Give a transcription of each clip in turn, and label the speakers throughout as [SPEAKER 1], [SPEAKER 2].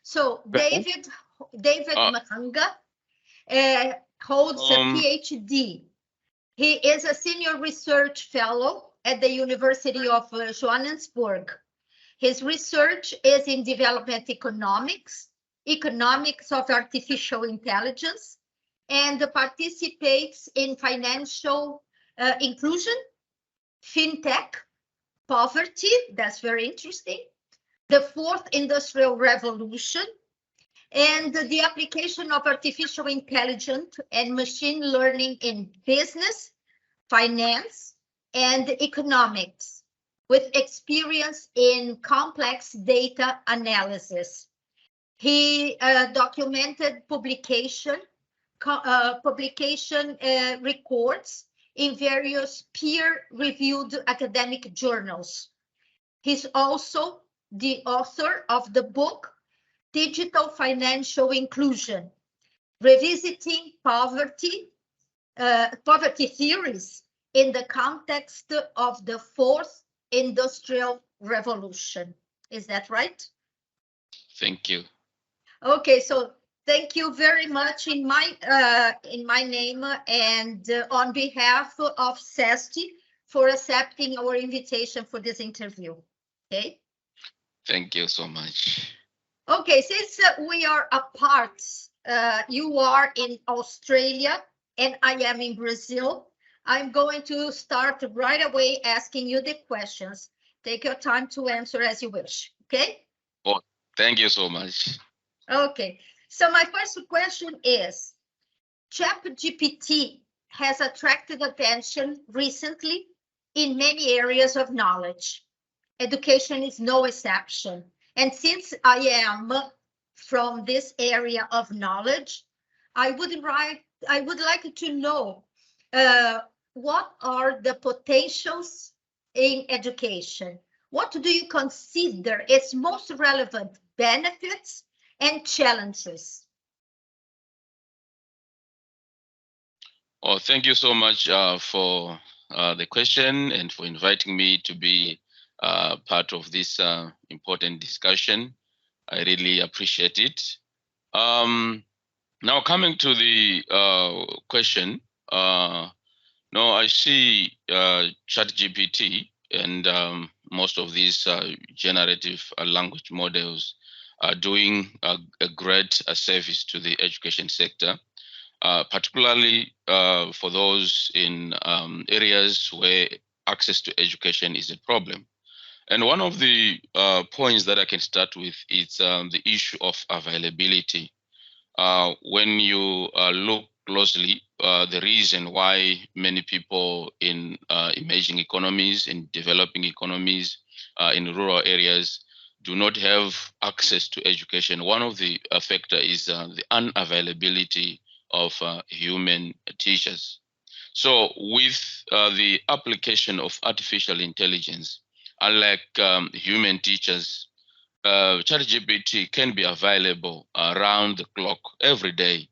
[SPEAKER 1] So David Mhlanga holds a PhD. He is a senior research fellow at the University of Johannesburg. His research is in development economics, economics of artificial intelligence, and participates in financial inclusion, fintech, poverty, that's very interesting, the fourth industrial revolution, and the application of artificial intelligence and machine learning in business, finance, and economics, with experience in complex data analysis. He documented publication records in various peer-reviewed academic journals. He's also the author of the book Digital Financial Inclusion, Revisiting Poverty Theories in the Context of the Fourth Industrial Revolution. Is that right?
[SPEAKER 2] Thank you.
[SPEAKER 1] Okay, so thank you very much in my name and on behalf of CESTI for accepting our invitation for this interview. Okay.
[SPEAKER 2] Thank you so much.
[SPEAKER 1] Okay, since we are apart, you are in Australia and I am in Brazil, I'm going to start right away asking you the questions. Take your time to answer as you wish, okay?
[SPEAKER 2] Oh, thank you so much.
[SPEAKER 1] Okay, so my first question is, ChatGPT has attracted attention recently in many areas of knowledge. Education is no exception. And since I am from this area of knowledge, I would like to know what are the potentials in education? What do you consider its most relevant benefits and challenges?
[SPEAKER 2] Oh, thank you so much for the question and for inviting me to be part of this important discussion. I really appreciate it. Now coming to the question, no, I see ChatGPT and most of these generative language models are doing a great service to the education sector, particularly for those in areas where access to education is a problem. And one of the points that I can start with is the issue of availability. When you look closely, the reason why many people in emerging economies, in developing economies, in rural areas do not have access to education, one of the factors is the unavailability of human teachers. So with the application of artificial intelligence, unlike human teachers, ChatGPT can be available around the clock every day.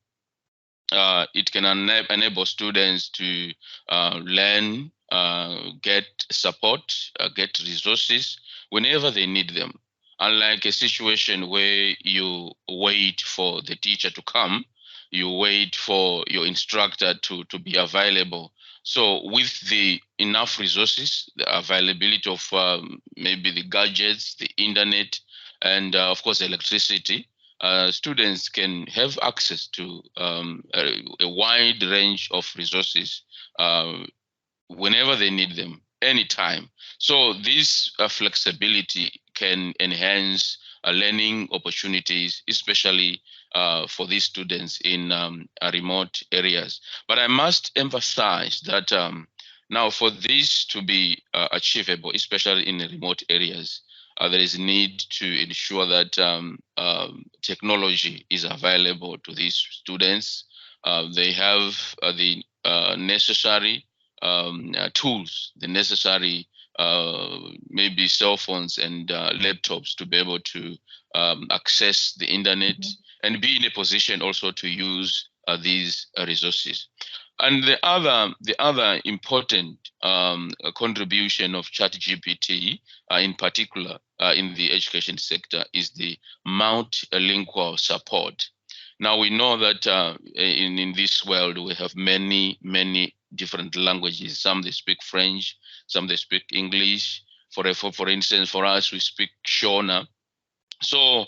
[SPEAKER 2] It can enable students to learn, get support, get resources whenever they need them. Unlike a situation where you wait for the teacher to come, you wait for your instructor to be available. So with the enough resources, the availability of maybe the gadgets, the internet, and of course electricity, students can have access to a wide range of resources whenever they need them, anytime. So this flexibility can enhance learning opportunities, especially for these students in remote areas. But I must emphasize that now for this to be achievable, especially in remote areas, there is need to ensure that technology is available to these students. They have the necessary tools, the necessary maybe cell phones and laptops to be able to access the internet and be in a position also to use these resources. And the other important contribution of ChatGPT, in particular in the education sector, is the multilingual support. Now we know that in this world we have many different languages. Some they speak French, some they speak English. For instance, for us we speak Shona. So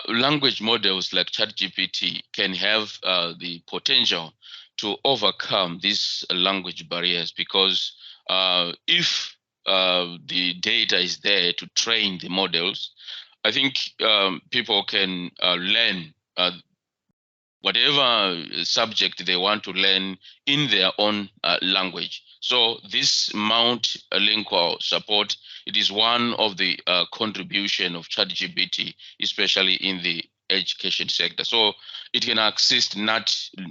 [SPEAKER 2] language models like ChatGPT can have the potential to overcome these language barriers, because if the data is there to train the models, I think people can learn whatever subject they want to learn in their own language. So this multilingual support, it is one of the contribution of ChatGPT, especially in the education sector. So it can assist non-native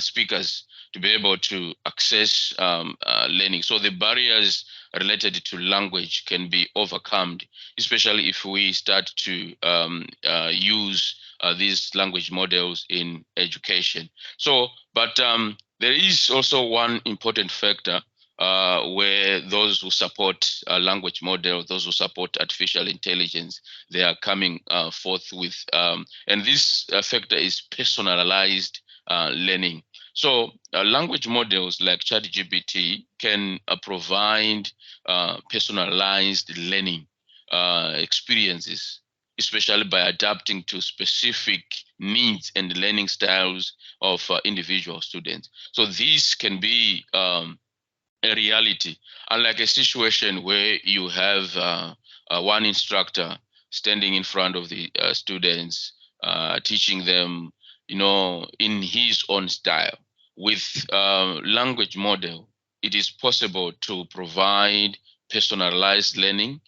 [SPEAKER 2] speakers to be able to access learning. So the barriers related to language can be overcome, especially if we start to use these language models in education. So, but there is also one important factor where those who support language models, those who support artificial intelligence, they are coming forth with, and this factor is personalized learning. So language models like ChatGPT can provide personalized learning experiences, especially by adapting to specific needs and learning styles of individual students. So this can be a reality, unlike a situation where you have one instructor standing in front of the students, teaching them, in his own style. With language model, it is possible to provide personalized learning,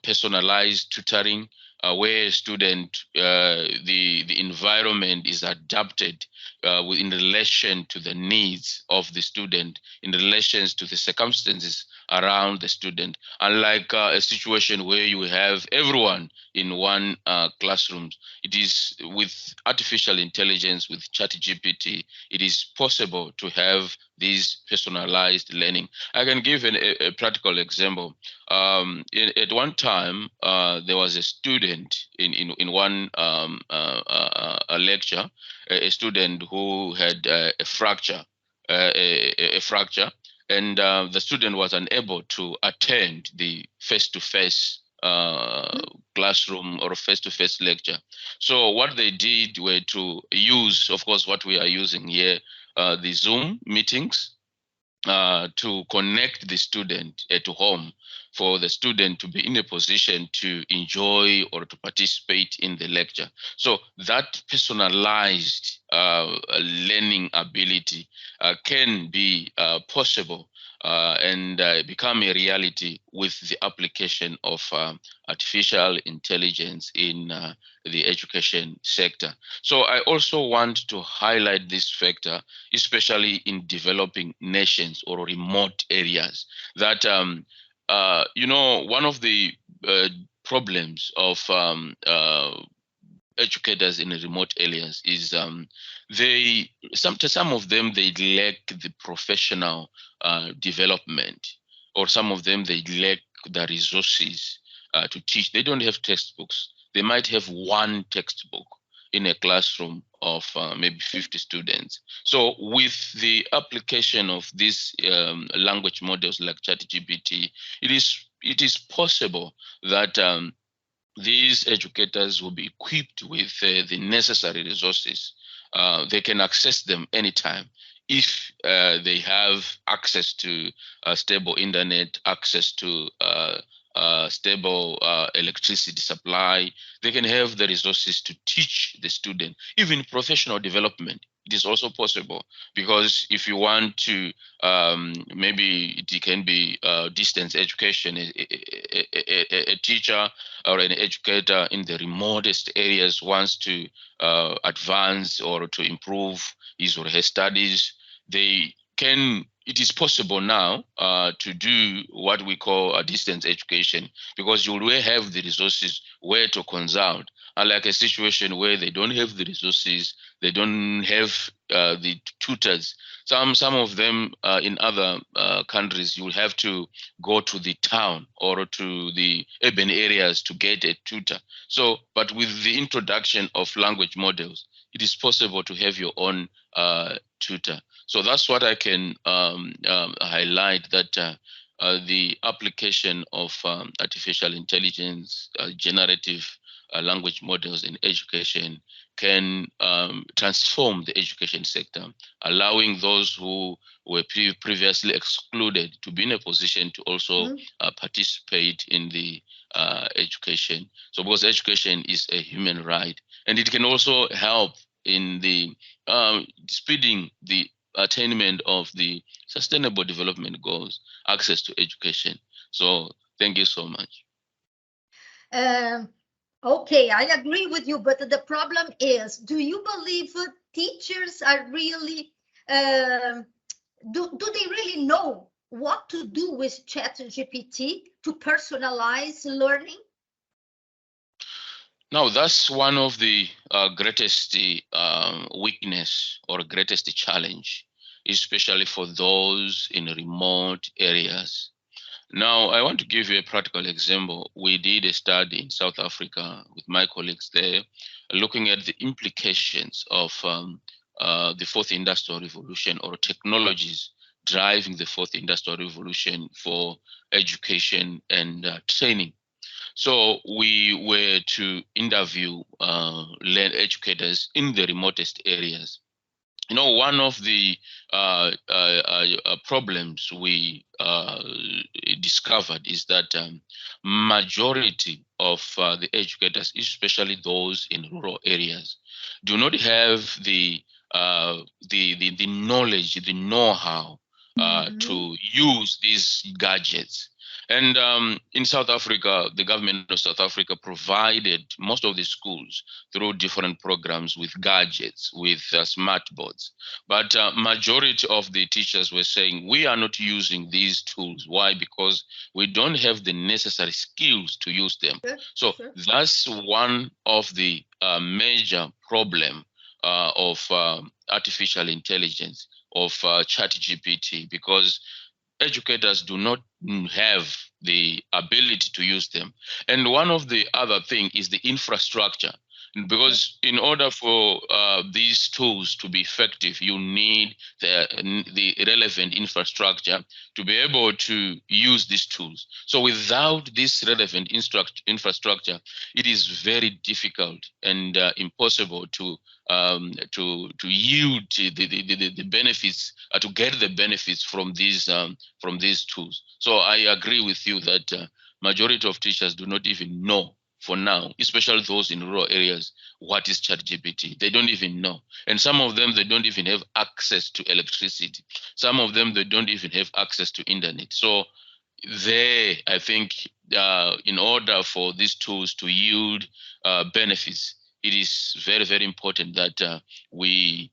[SPEAKER 2] personalized tutoring, where student, the environment is adapted in relation to the needs of the student, in relation to the circumstances around the student. Unlike a situation where you have everyone in one classroom, it is with artificial intelligence, with ChatGPT, it is possible to have this personalized learning. I can give a practical example. At one time, there was a student in one a lecture, a student who had a fracture, and the student was unable to attend the face-to-face classroom or face-to-face lecture. So what they did were to use, of course, what we are using here, the Zoom meetings, to connect the student at home, for the student to be in a position to enjoy or to participate in the lecture. So that personalized learning ability can be possible and become a reality with the application of artificial intelligence in the education sector. So I also want to highlight this factor, especially in developing nations or remote areas, that one of the problems of educators in remote areas is some of them, they lack the professional development, or some of them, they lack the resources to teach. They don't have textbooks. They might have one textbook in a classroom of maybe 50 students. So with the application of these language models like ChatGPT, it is possible that these educators will be equipped with the necessary resources. They can access them anytime if they have access to stable internet, access to stable electricity supply. They can have the resources to teach the student. Even professional development, it is also possible, because if you want to, maybe it can be distance education, a teacher or an educator in the remotest areas wants to advance or to improve his or her studies, it is possible now to do what we call a distance education, because you will have the resources where to consult are like a situation where they don't have the resources, they don't have the tutors. Some of them in other countries, you will have to go to the town or to the urban areas to get a tutor. So, but with the introduction of language models, it is possible to have your own tutor. So that's what I can highlight, that the application of artificial intelligence, generative language models in education can transform the education sector, allowing those who were previously excluded to be in a position to also participate in the education. So because education is a human right, and it can also help in the speeding the attainment of the sustainable development goals, access to education. So thank you so much.
[SPEAKER 1] Okay, I agree with you, but the problem is, do you believe teachers are really, do they really know what to do with ChatGPT to personalize learning?
[SPEAKER 2] Now, that's one of the greatest weakness or greatest challenge, especially for those in remote areas. Now, I want to give you a practical example. We did a study in South Africa with my colleagues there, looking at the implications of the fourth industrial revolution, or technologies driving the fourth industrial revolution for education and training. So we were to interview educators in the remotest areas. You know, one of the problems we discovered is that majority of the educators, especially those in rural areas, do not have the knowledge, the know-how to use these gadgets. And in South Africa, the government of South Africa provided most of the schools through different programs with gadgets, with smart boards. But majority of the teachers were saying, we are not using these tools. Why? Because we don't have the necessary skills to use them. So that's one of the major problem of artificial intelligence, of ChatGPT, because educators do not have the ability to use them. And one of the other thing is the infrastructure, because in order for these tools to be effective, you need the relevant infrastructure to be able to use these tools. So without this relevant infrastructure, it is very difficult and impossible to yield the benefits, to get the benefits from these tools. So I agree with you that majority of teachers do not even know for now, especially those in rural areas, what is ChatGPT. They don't even know. And some of them, they don't even have access to electricity. Some of them, they don't even have access to internet. So there, I think in order for these tools to yield benefits, it is very, very important that we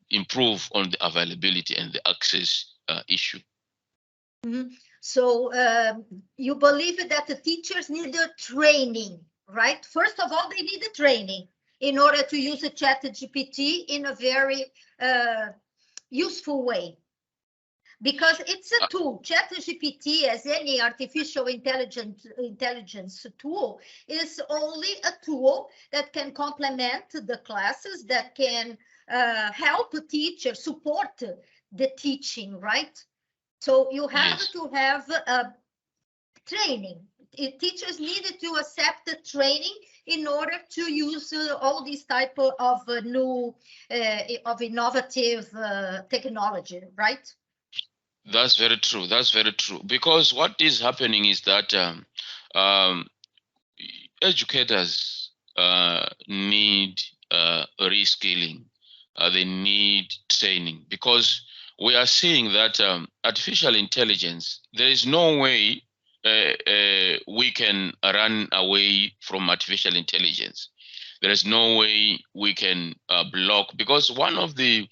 [SPEAKER 2] improve on the availability and the access issue.
[SPEAKER 1] So you believe that the teachers need a training, right? First of all, they need a training in order to use a ChatGPT in a very useful way. Because it's a tool. ChatGPT, as any artificial intelligence tool, is only a tool that can complement the classes, that can help a teacher, support the teaching, right? So you have to have training. Teachers needed to accept the training in order to use all these type of new, of innovative technology, right?
[SPEAKER 2] That's very true. That's very true. Because what is happening is that educators need reskilling. They need training, because we are seeing that artificial intelligence, there is no way we can run away from artificial intelligence. There is no way we can block, because one of the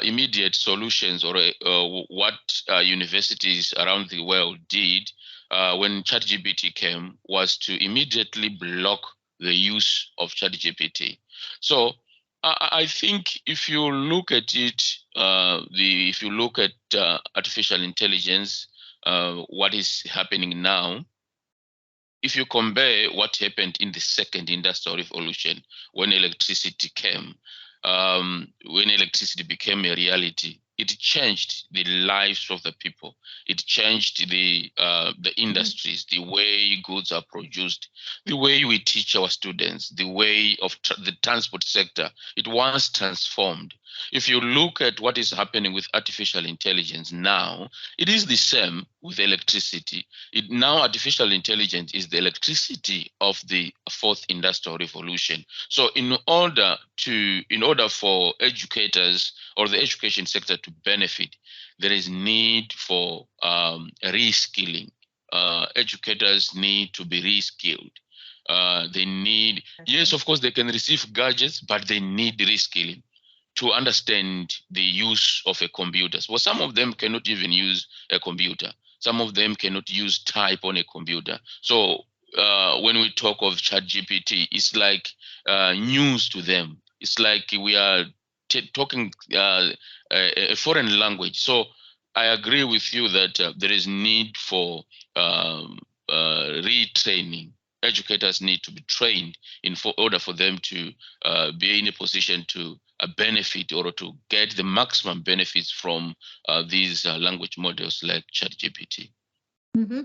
[SPEAKER 2] immediate solutions, or what universities around the world did when ChatGPT came, was to immediately block the use of ChatGPT. So I think if you look at it, if you look at artificial intelligence, what is happening now, if you compare what happened in the second industrial revolution when electricity came, when electricity became a reality, it changed the lives of the people. It changed the industries, the way goods are produced, the way we teach our students, the way of the transport sector. It was transformed. If you look at what is happening with artificial intelligence now, it is the same with electricity. Now artificial intelligence is the electricity of the fourth industrial revolution. So in order for educators or the education sector to benefit, there is need for reskilling. Educators need to be reskilled. They need, yes, of course, they can receive gadgets, but they need reskilling to understand the use of a computer. Well, some of them cannot even use a computer. Some of them cannot use type on a computer. So when we talk of ChatGPT, it's like news to them. It's like we are talking a foreign language. So I agree with you that there is need for retraining. Educators need to be trained in order for them to be in a position to benefit or to get the maximum benefits from these language models like ChatGPT.
[SPEAKER 1] Mm-hmm.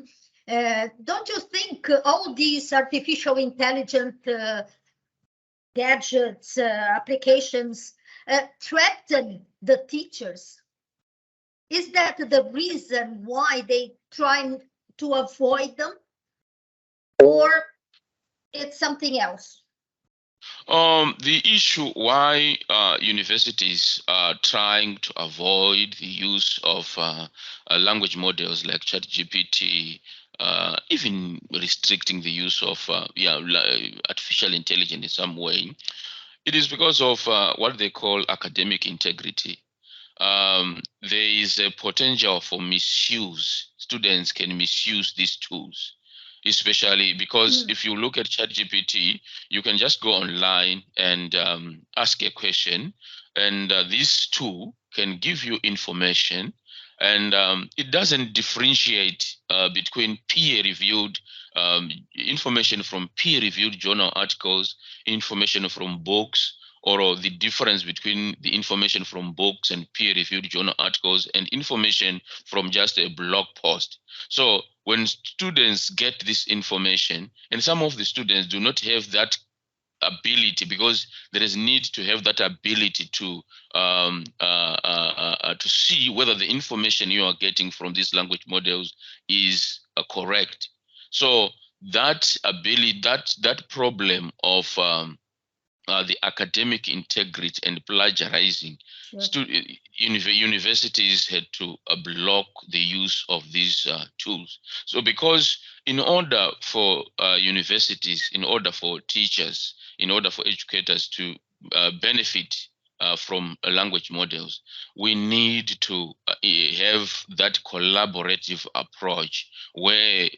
[SPEAKER 1] Don't you think all these artificial intelligence gadgets, applications threaten the teachers? Is that the reason why they try to avoid them, or it's something else?
[SPEAKER 2] The issue why universities are trying to avoid the use of language models like ChatGPT, even restricting the use of artificial intelligence in some way, it is because of what they call academic integrity. There is a potential for misuse. Students can misuse these tools, especially because if you look at ChatGPT, you can just go online and ask a question, and this tool can give you information, and it doesn't differentiate between peer-reviewed information from peer-reviewed journal articles, information from books, or the difference between the information from books and peer-reviewed journal articles and information from just a blog post. So when students get this information, and some of the students do not have that ability, because there is need to have that ability to see whether the information you are getting from these language models is correct. So that ability, that problem of the academic integrity and plagiarizing, universities had to block the use of these tools. So because in order for universities, in order for teachers, in order for educators to benefit from language models, we need to have that collaborative approach where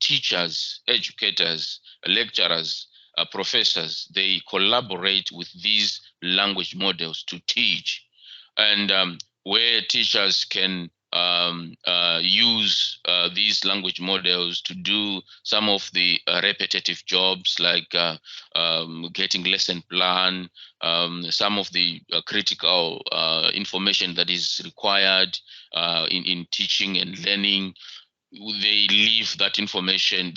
[SPEAKER 2] teachers, educators, lecturers, professors, they collaborate with these language models to teach, and where teachers can use these language models to do some of the repetitive jobs like getting lesson plan, some of the critical information that is required in teaching and learning. They leave that information,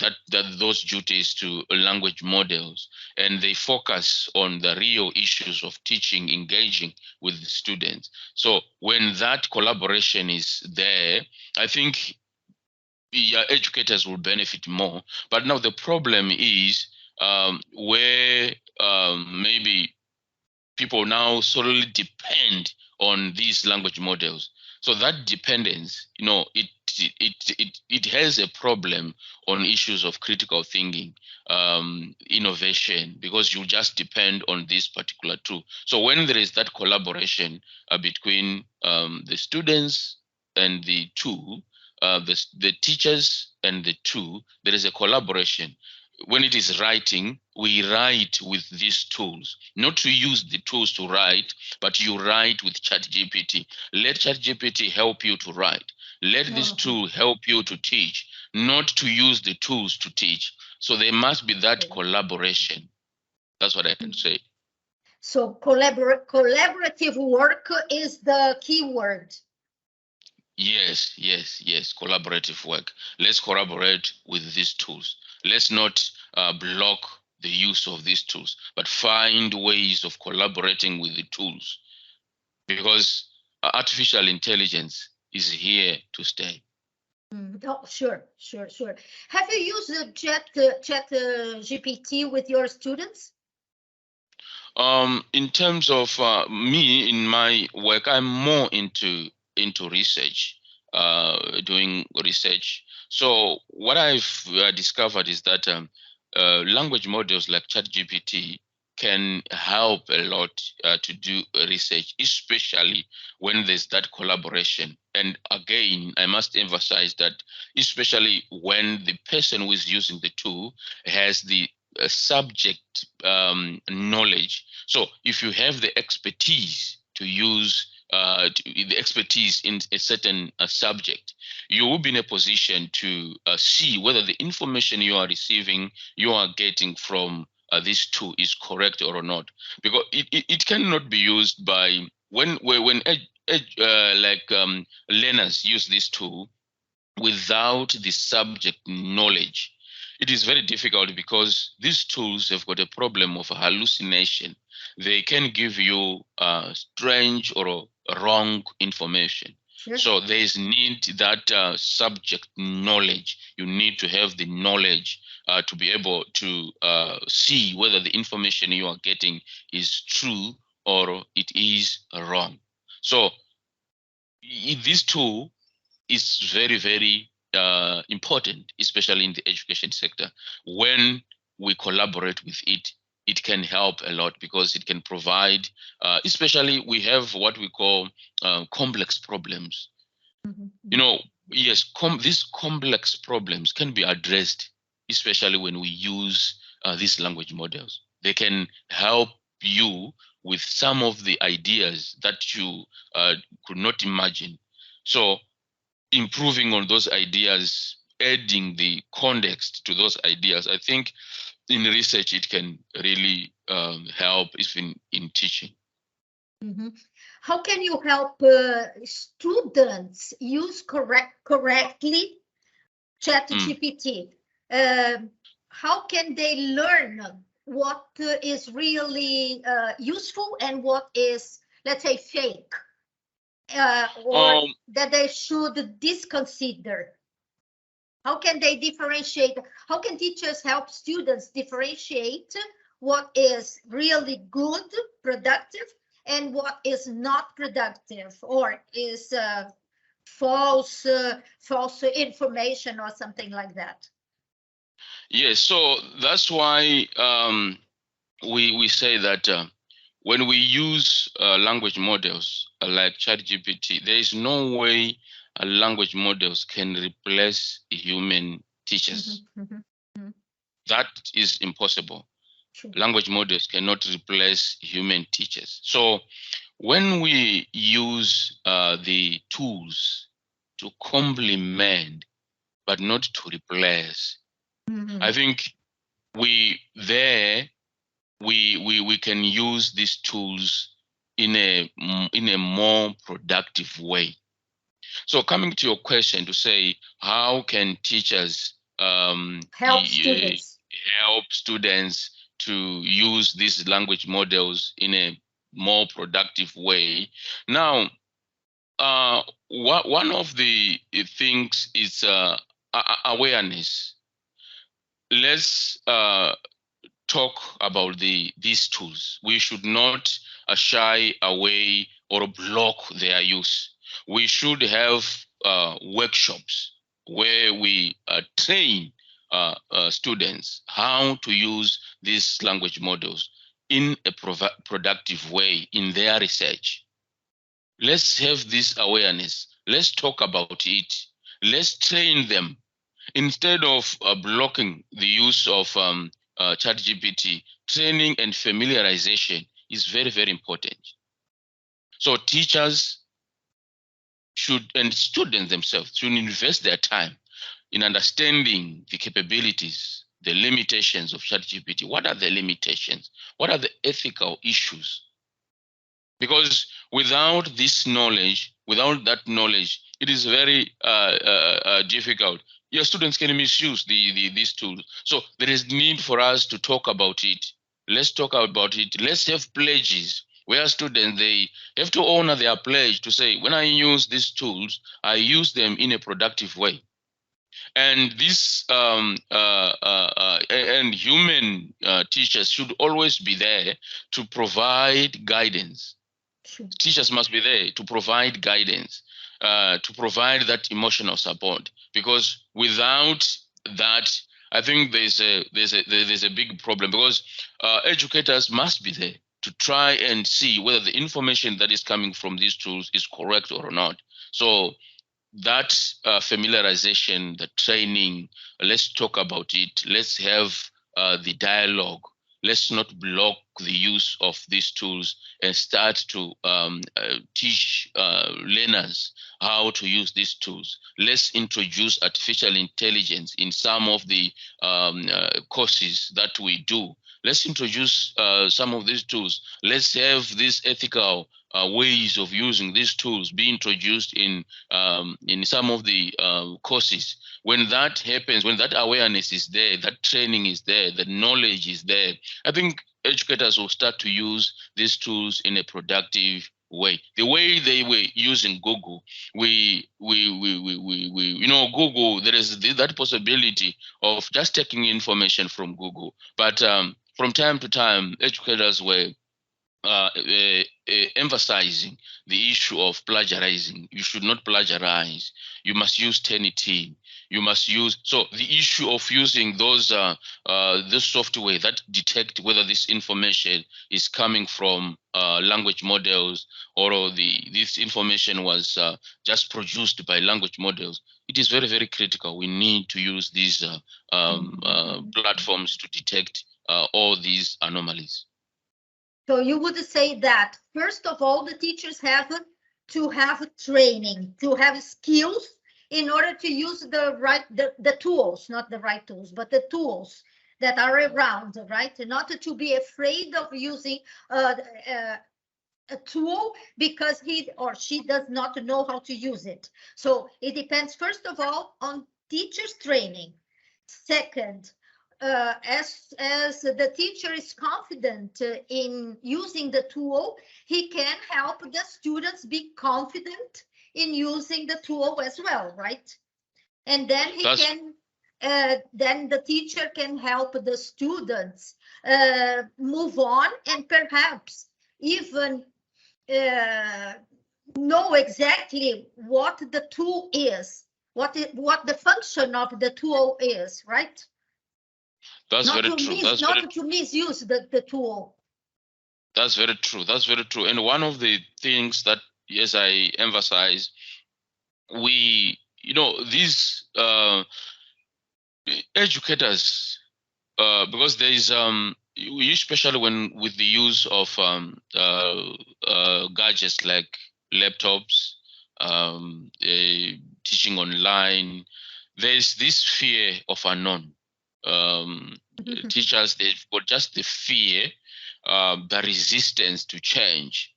[SPEAKER 2] those duties to language models, and they focus on the real issues of teaching, engaging with the students. So when that collaboration is there, I think educators will benefit more. But now the problem is where maybe people now solely depend on these language models. So that dependence, it has a problem on issues of critical thinking, innovation, because you just depend on this particular tool. So when there is that collaboration between the students and the tool, the teachers and the tool, there is a collaboration. when it is writing, we write with these tools, not to use the tools to write, but you write with ChatGPT. Let ChatGPT help you to write. Let this tool help you to teach, not to use the tools to teach. So there must be that collaboration. That's what I can say.
[SPEAKER 1] So collaborative work is the key word.
[SPEAKER 2] Yes, yes, yes, collaborative work. Let's collaborate with these tools. Let's not block the use of these tools, but find ways of collaborating with the tools, because artificial intelligence is here to stay.
[SPEAKER 1] Oh, sure. Have you used the Chat GPT with your students?
[SPEAKER 2] In terms of me in my work, I'm more into research, doing research. So what I've discovered is that language models like ChatGPT can help a lot to do research, especially when there's that collaboration. And again, I must emphasize that especially when the person who is using the tool has the subject knowledge. So if you have the expertise to use the expertise in a certain subject, you will be in a position to see whether the information you are receiving, you are getting from this tool is correct or not. Because it cannot be used by when learners use this tool without the subject knowledge. It is very difficult because these tools have got a problem of hallucination. They can give you strange or wrong information.
[SPEAKER 1] Sure.
[SPEAKER 2] So there is need that subject knowledge. You need to have the knowledge to be able to see whether the information you are getting is true or it is wrong. So this tool is very, very important, especially in the education sector. When we collaborate with it, it can help a lot because it can provide, especially we have what we call complex problems. You know, yes, these complex problems can be addressed, especially when we use these language models. They can help you with some of the ideas that you could not imagine. So improving on those ideas, adding the context to those ideas, I think in research it can really help even in teaching.
[SPEAKER 1] How can you help students use correctly ChatGPT? How can they learn what is really useful and what is, let's say, fake? Or that they should disconsider? How can they differentiate? How can teachers help students differentiate what is really good, productive, and what is not productive or is false information or something like that?
[SPEAKER 2] Yes, so that's why we say that when we use language models like ChatGPT, there is no way language models can replace human teachers. That is impossible.
[SPEAKER 1] True.
[SPEAKER 2] Language models cannot replace human teachers. So when we use the tools to complement, but not to replace, I think we can use these tools in a more productive way. So coming to your question to say, how can teachers
[SPEAKER 1] help
[SPEAKER 2] students to use these language models in a more productive way? Now, one of the things is awareness. Let's talk about these tools. We should not shy away or block their use. We should have workshops where we train students how to use these language models in a productive way in their research. Let's have this awareness. Let's talk about it. Let's train them. instead of blocking the use of ChatGPT, training and familiarization is very, very important. So teachers should, and students themselves, should invest their time in understanding the capabilities, the limitations of ChatGPT. What are the limitations? What are the ethical issues? Because without this knowledge, without that knowledge, it is very difficult. Your students can misuse these tools. So there is need for us to talk about it. Let's talk about it. Let's have pledges where students, they have to honor their pledge to say, when I use these tools, I use them in a productive way. And this and human teachers should always be there to provide guidance.
[SPEAKER 1] Sure.
[SPEAKER 2] Teachers must be there to provide guidance, to provide that emotional support. Because without that, I think there's a big problem. Because educators must be there to try and see whether the information that is coming from these tools is correct or not. So that familiarization, the training, let's talk about it. Let's have the dialogue. Let's not block the use of these tools and start to teach learners how to use these tools. Let's introduce artificial intelligence in some of the courses that we do. Let's introduce some of these tools. Let's have these ethical ways of using these tools be introduced in some of the courses. When that happens, when that awareness is there, that training is there, the knowledge is there, I think educators will start to use these tools in a productive way. The way they were using Google, you know, Google, there is that possibility of just taking information from Google. But from time to time, educators were emphasizing the issue of plagiarizing. You should not plagiarize. You must use Turnitin. You must use, so the issue of using those this software that detect whether this information is coming from language models, or this information was just produced by language models. It is very, very critical. We need to use these platforms to detect all these anomalies.
[SPEAKER 1] So you would say that, first of all, the teachers have to have training, to have skills in order to use the tools, not the right tools, but the tools that are around, right? Not to be afraid of using a tool because he or she does not know how to use it. So it depends, first of all, on teachers' training. Second, as the teacher is confident in using the tool, he can help the students be confident in using the tool as well, right? And then then the teacher can help the students move on and perhaps even know exactly what the tool is, what the function of the tool is, right?
[SPEAKER 2] That's very true.
[SPEAKER 1] Not to misuse the tool.
[SPEAKER 2] That's very true. That's very true. And one of the things that, yes, I emphasize, we, you know, these educators, because there is especially when with the use of gadgets like laptops, teaching online, there's this fear of unknown. Teachers, they've got just the fear, the resistance to change.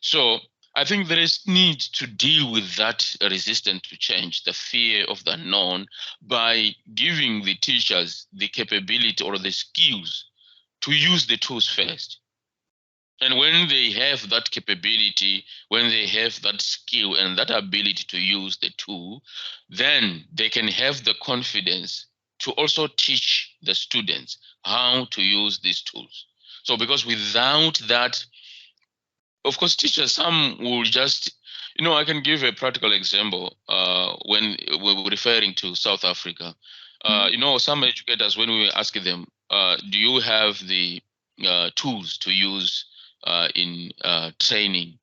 [SPEAKER 2] So I think there is need to deal with that resistance to change, the fear of the unknown, by giving the teachers the capability or the skills to use the tools first. And when they have that capability, when they have that skill and that ability to use the tool, then they can have the confidence to also teach the students how to use these tools. So because without that, of course, teachers, some will just, you know, I can give a practical example when we're referring to South Africa. You know, some educators, when we were asking them, do you have the tools to use in training?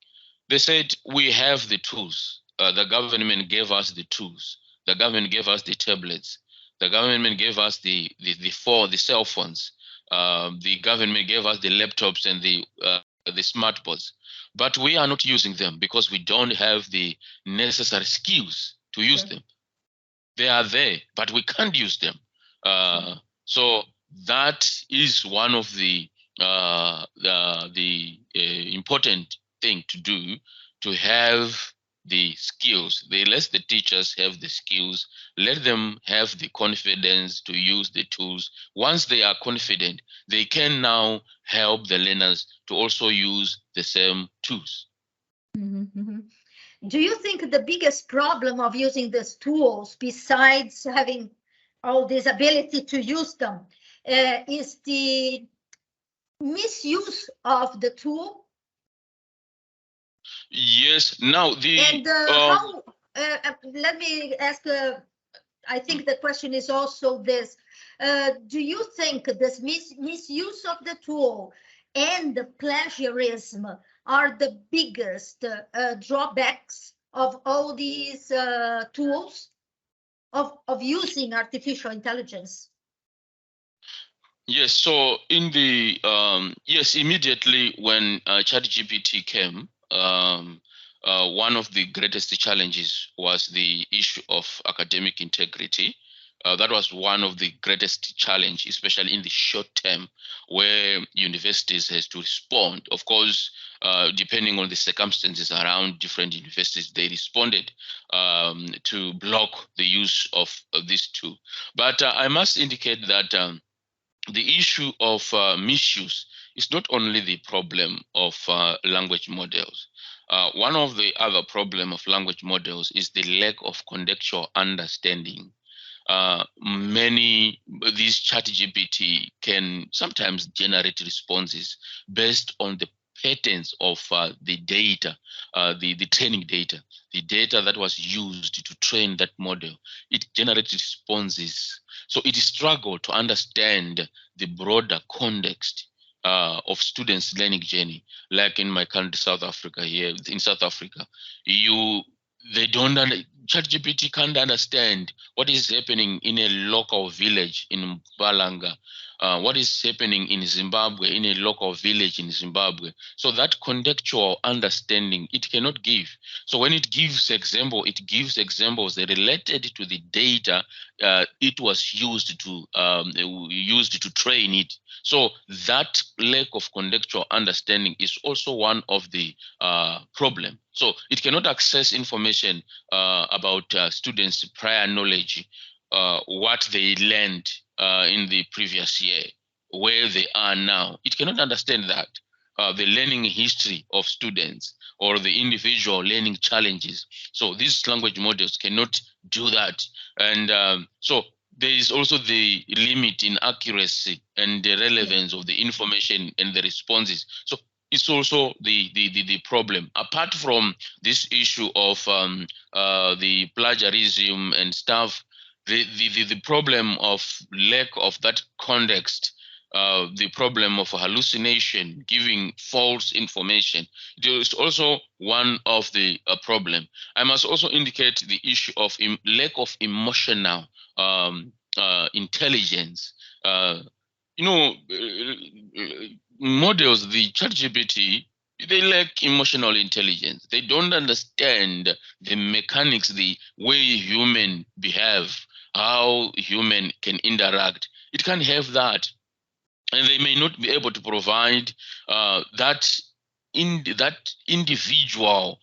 [SPEAKER 2] They said, we have the tools. The government gave us the tools. The government gave us the tablets. The government gave us the cell phones. The government gave us the laptops and the smartboards, but we are not using them because we don't have the necessary skills to use them. They are there, but we can't use them. So that is one of the important thing to do, to have the skills. Let the teachers have the skills, let them have the confidence to use the tools. Once they are confident, they can now help the learners to also use the same tools.
[SPEAKER 1] Do you think the biggest problem of using these tools, besides having all this ability to use them, is the misuse of the tool?
[SPEAKER 2] Yes. Now
[SPEAKER 1] and how? Let me ask. I think the question is also this: do you think this misuse of the tool and the plagiarism are the biggest drawbacks of all these tools of using artificial intelligence?
[SPEAKER 2] Yes, so in the yes, immediately when ChatGPT came, one of the greatest challenges was the issue of academic integrity. That was one of the greatest challenge, especially in the short term, where universities has to respond. Of course, depending on the circumstances around different universities, they responded to block the use of this tool. But I must indicate that the issue of misuse is not only the problem of language models. One of the other problem of language models is the lack of contextual understanding. These ChatGPT can sometimes generate responses based on the patterns of the data, the training data, the data that was used to train that model. It generates responses. So it struggled to understand the broader context of students' learning journey. Like in my country, South Africa, here in South Africa, ChatGPT can't understand what is happening in a local village in Mhlanga, what is happening in Zimbabwe, in a local village in Zimbabwe. So that contextual understanding, it cannot give. So when it gives examples related to the data it was used to train it. So that lack of contextual understanding is also one of the problem. So it cannot access information about students' prior knowledge, what they learned in the previous year, where they are now. It cannot understand that. The learning history of students or the individual learning challenges. So these language models cannot do that. And so there is also the limit in accuracy and the relevance of the information and the responses. So it's also the problem. Apart from this issue of the plagiarism and stuff, the problem of lack of that context, the problem of hallucination, giving false information, it is also one of the problem. I must also indicate the issue of lack of emotional intelligence. Models, the ChatGPT, they lack emotional intelligence. They don't understand the mechanics, the way human behave, how human can interact. It can't have that. And they may not be able to provide that individual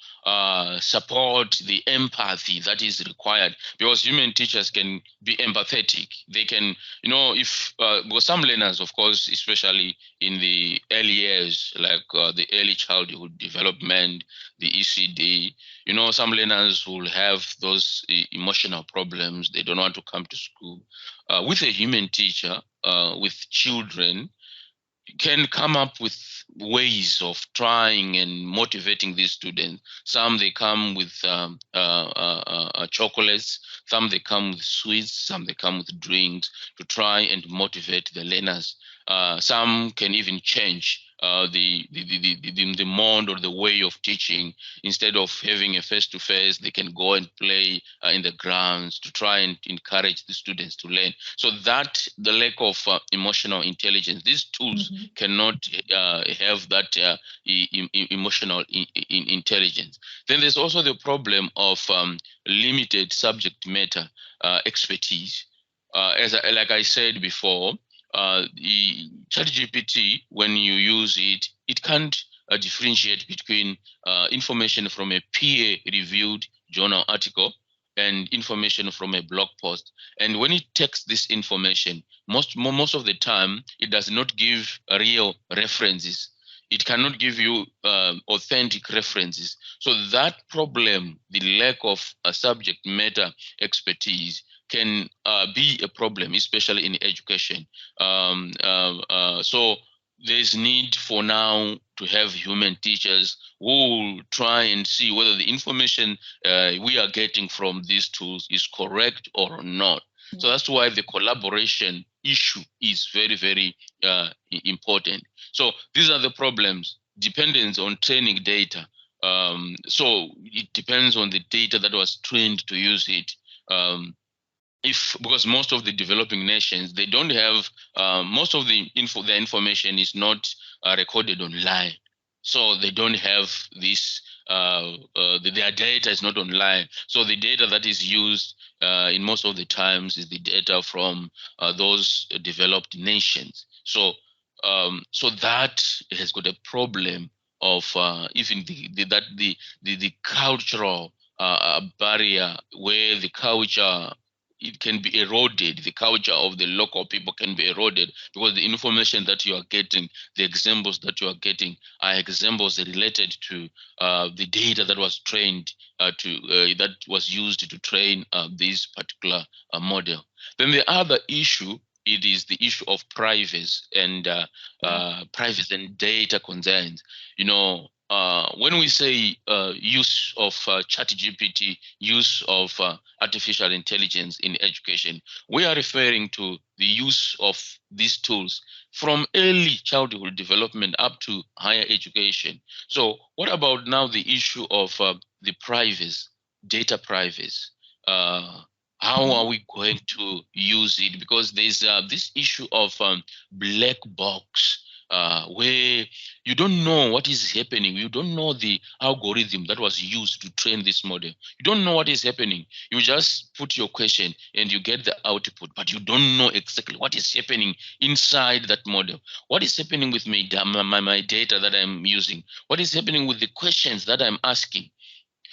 [SPEAKER 2] support, the empathy that is required, because human teachers can be empathetic. They can, if well, some learners, of course, especially in the early years, like the early childhood development, the ECD, some learners will have those emotional problems. They don't want to come to school. With a human teacher, with children, can come up with ways of trying and motivating these students. Some they come with chocolates, some they come with sweets, some they come with drinks to try and motivate the learners. Some can even change the mode or the way of teaching. Instead of having a face-to-face, they can go and play in the grounds to try and encourage the students to learn. So that the lack of emotional intelligence, these tools cannot have that emotional intelligence. Then there's also the problem of limited subject matter expertise. Like I said before, the ChatGPT, when you use it, it can't differentiate between information from a peer-reviewed journal article and information from a blog post. And when it takes this information, most of the time, it does not give real references. It cannot give you authentic references. So that problem, the lack of subject matter expertise, can be a problem, especially in education. So there's need for now to have human teachers who will try and see whether the information we are getting from these tools is correct or not. So that's why the collaboration issue is very, very important. So these are the problems, dependence on training data. So it depends on the data that was trained to use it. Because most of the developing nations, they don't have most of the information is not recorded online, so they don't have this. Their data is not online, so the data that is used in most of the times is the data from those developed nations. So that has got a problem of even the cultural barrier, where the culture, it can be eroded. The culture of the local people can be eroded because the information that you are getting, the examples that you are getting, are examples related to the data that was trained that was used to train this particular model. Then the other issue, it is the issue of privacy and privacy and data concerns. When we say use of ChatGPT, use of artificial intelligence in education, we are referring to the use of these tools from early childhood development up to higher education. So what about now the issue of the privacy, data privacy? How are we going to use it? Because there's this issue of black box, where you don't know what is happening. You don't know the algorithm that was used to train this model. You don't know what is happening. You just put your question and you get the output, but you don't know exactly what is happening inside that model. What is happening with my data that I'm using? What is happening with the questions that I'm asking?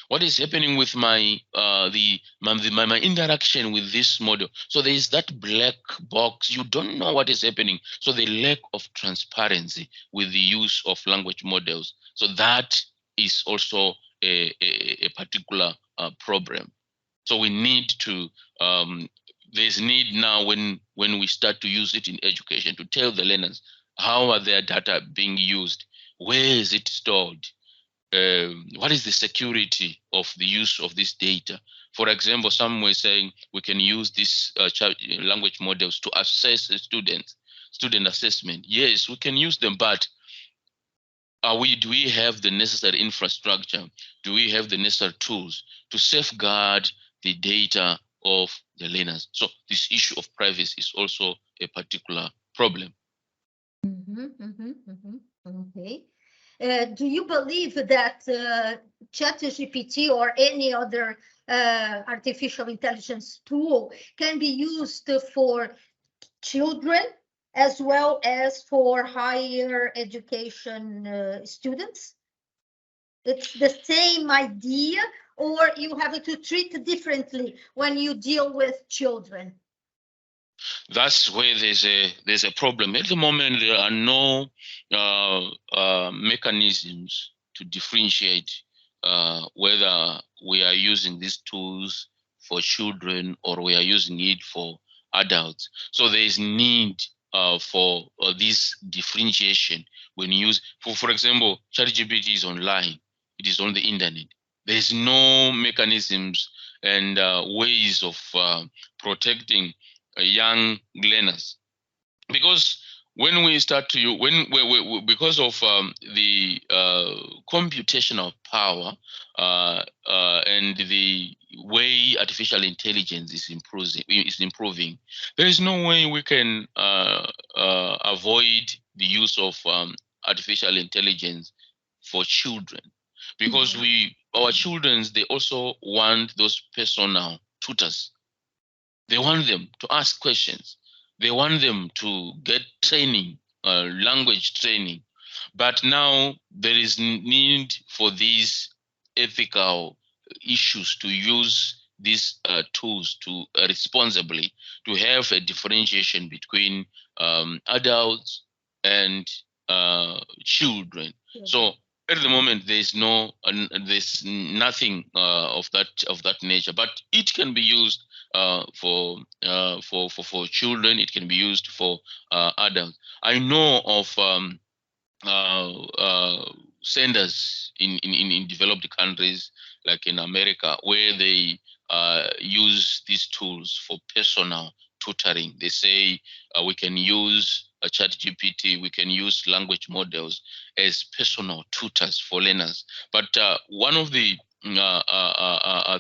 [SPEAKER 2] What is happening with my my interaction with this model? So there is that black box. You don't know what is happening. So the lack of transparency with the use of language models. So that is also a particular problem. So we need to there's need now when we start to use it in education to tell the learners how are their data being used, where is it stored, what is the security of the use of this data. For example, some were saying we can use these language models to assess student assessment. Yes, we can use them, but do we have the necessary infrastructure? Do we have the necessary tools to safeguard the data of the learners? So this issue of privacy is also a particular problem.
[SPEAKER 1] Okay. Do you believe that ChatGPT or any other artificial intelligence tool can be used for children as well as for higher education students? It's the same idea, or you have to treat differently when you deal with children?
[SPEAKER 2] That's where there's a problem. At the moment, there are no mechanisms to differentiate whether we are using these tools for children or we are using it for adults. So there is need for this differentiation when you use, for example, ChatGPT is online. It is on the internet. There is no mechanisms and ways of protecting young learners, because when we start to use, because of the computational power and the way artificial intelligence is improving, there is no way we can avoid the use of artificial intelligence for children, because our children, they also want those personal tutors. They want them to ask questions. They want them to get training, language training. But now there is need for these ethical issues to use these tools to responsibly, to have a differentiation between adults and children. So at the moment, there's nothing of that nature, but it can be used for children. It can be used for adults. I know of centers in developed countries like in America, where they use these tools for personal tutoring. They say we can use a ChatGPT, we can use language models as personal tutors for learners. But one of the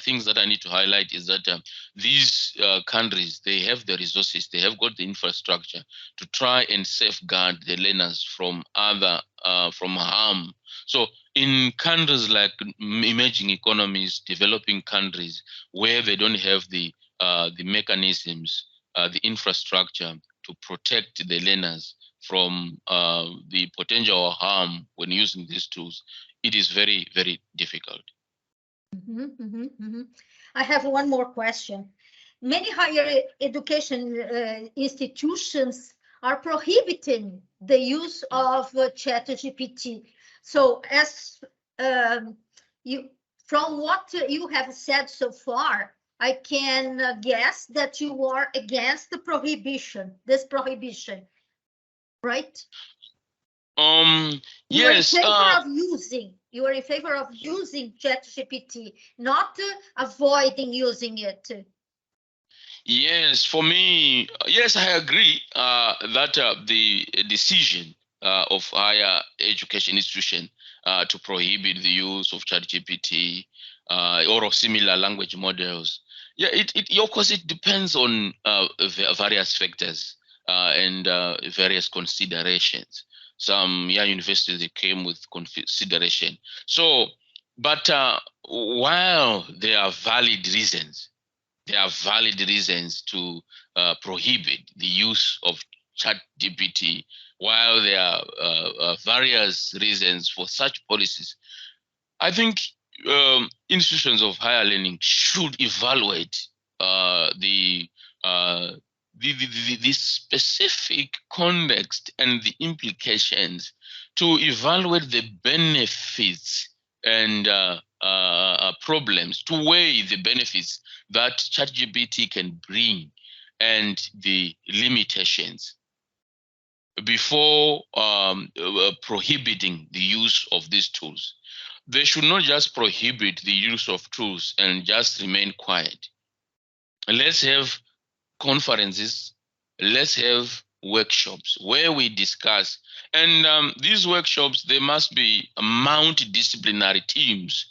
[SPEAKER 2] things that I need to highlight is that these countries, they have the resources, they have got the infrastructure to try and safeguard the learners from from harm. So in countries like emerging economies, developing countries, where they don't have the mechanisms, the infrastructure to protect the learners from the potential harm when using these tools, it is very, very difficult.
[SPEAKER 1] I have one more question. Many higher education institutions are prohibiting the use of ChatGPT. So, as from what you have said so far, I can guess that you are against the prohibition, this prohibition, right?
[SPEAKER 2] Yes.
[SPEAKER 1] You are in favor of using ChatGPT, not avoiding using it.
[SPEAKER 2] Yes, for me, yes, I agree that the decision of higher education institution to prohibit the use of ChatGPT or of similar language models, yeah, of course, it depends on various factors and various considerations. Some universities, they came with consideration. So, but while there are valid reasons to prohibit the use of ChatGPT, while there are various reasons for such policies, I think institutions of higher learning should evaluate the specific context and the implications, to evaluate the benefits and problems, to weigh the benefits that ChatGPT can bring and the limitations before prohibiting the use of these tools. They should not just prohibit the use of tools and just remain quiet. Let's have conferences, let's have workshops where we discuss. And these workshops, they must be multidisciplinary teams,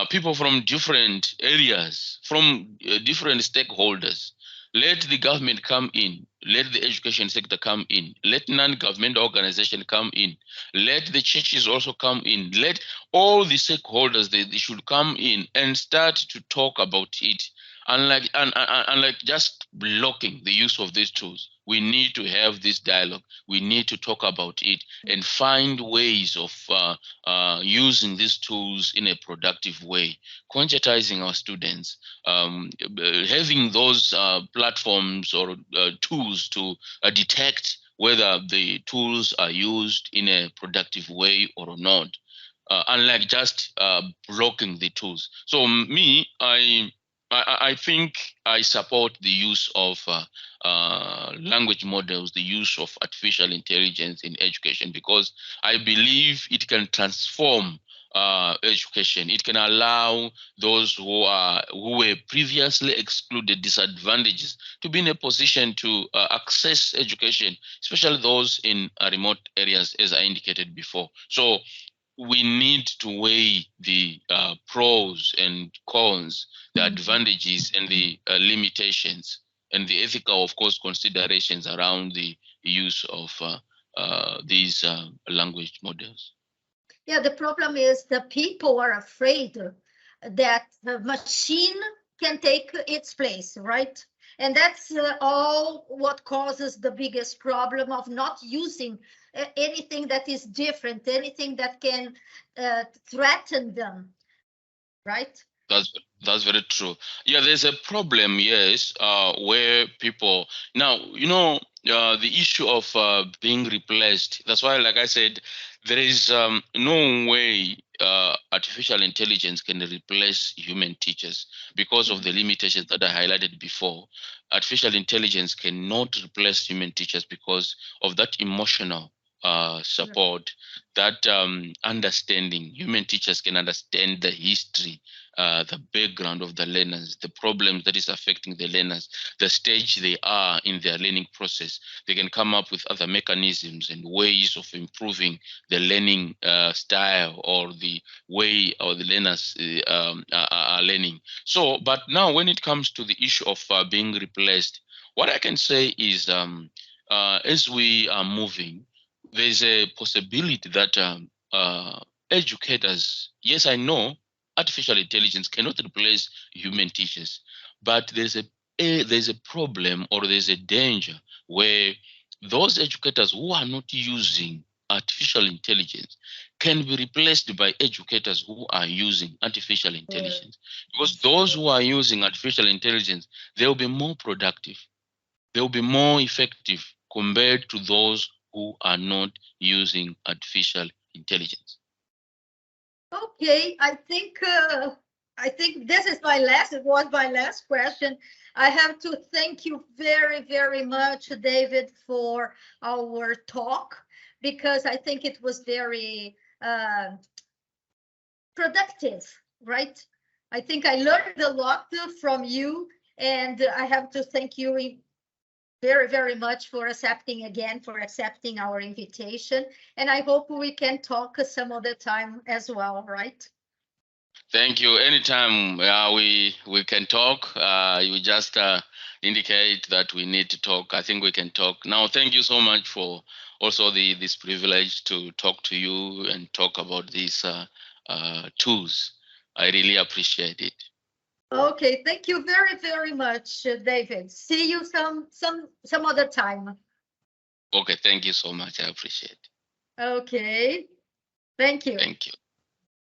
[SPEAKER 2] people from different areas, from different stakeholders. Let the government come in, let the education sector come in, let non-government organization come in, let the churches also come in, let all the stakeholders, they should come in and start to talk about it. Unlike just blocking the use of these tools, we need to have this dialogue. We need to talk about it and find ways of using these tools in a productive way, conscientizing our students, having those platforms or tools to detect whether the tools are used in a productive way or not, unlike just blocking the tools. So me, I think I support the use of language models, the use of artificial intelligence in education, because I believe it can transform education. It can allow those who were previously excluded, disadvantages, to be in a position to access education, especially those in remote areas, as I indicated before. So we need to weigh the pros and cons, the advantages and the limitations, and the ethical, of course, considerations around the use of these language models.
[SPEAKER 1] Yeah, the problem is the people are afraid that the machine can take its place, right? And that's all what causes the biggest problem of not using anything that is different, anything that can threaten them, right?
[SPEAKER 2] That's very true. Yeah, there's a problem, yes, where people now, the issue of being replaced. That's why, like I said, there is no way artificial intelligence can replace human teachers because of the limitations that I highlighted before. Artificial intelligence cannot replace human teachers because of that emotional support, that understanding. Human teachers can understand the history, the background of the learners, the problems that is affecting the learners, the stage they are in their learning process. They can come up with other mechanisms and ways of improving the learning style, or the way or the learners are learning. So, but now when it comes to the issue of being replaced, what I can say is as we are moving, there's a possibility that educators, yes, I know artificial intelligence cannot replace human teachers, but there's a problem, or there's a danger where those educators who are not using artificial intelligence can be replaced by educators who are using artificial intelligence. Because those who are using artificial intelligence, they'll be more productive, they'll be more effective compared to those who are not using artificial intelligence.
[SPEAKER 1] Okay, I think this is my last. It was my last question. I have to thank you very, very much, David, for our talk, because I think it was very productive, right? I think I learned a lot from you, and I have to thank you very, very much for accepting our invitation. And I hope we can talk some other time as well, right?
[SPEAKER 2] Thank you. Anytime we can talk, you just indicate that we need to talk. I think we can talk. Now, thank you so much for also this privilege to talk to you and talk about these tools. I really appreciate it.
[SPEAKER 1] Okay, thank you very, very much, David. See you some other time.
[SPEAKER 2] Okay, thank you so much. I appreciate it.
[SPEAKER 1] Okay, thank you.
[SPEAKER 2] Thank you.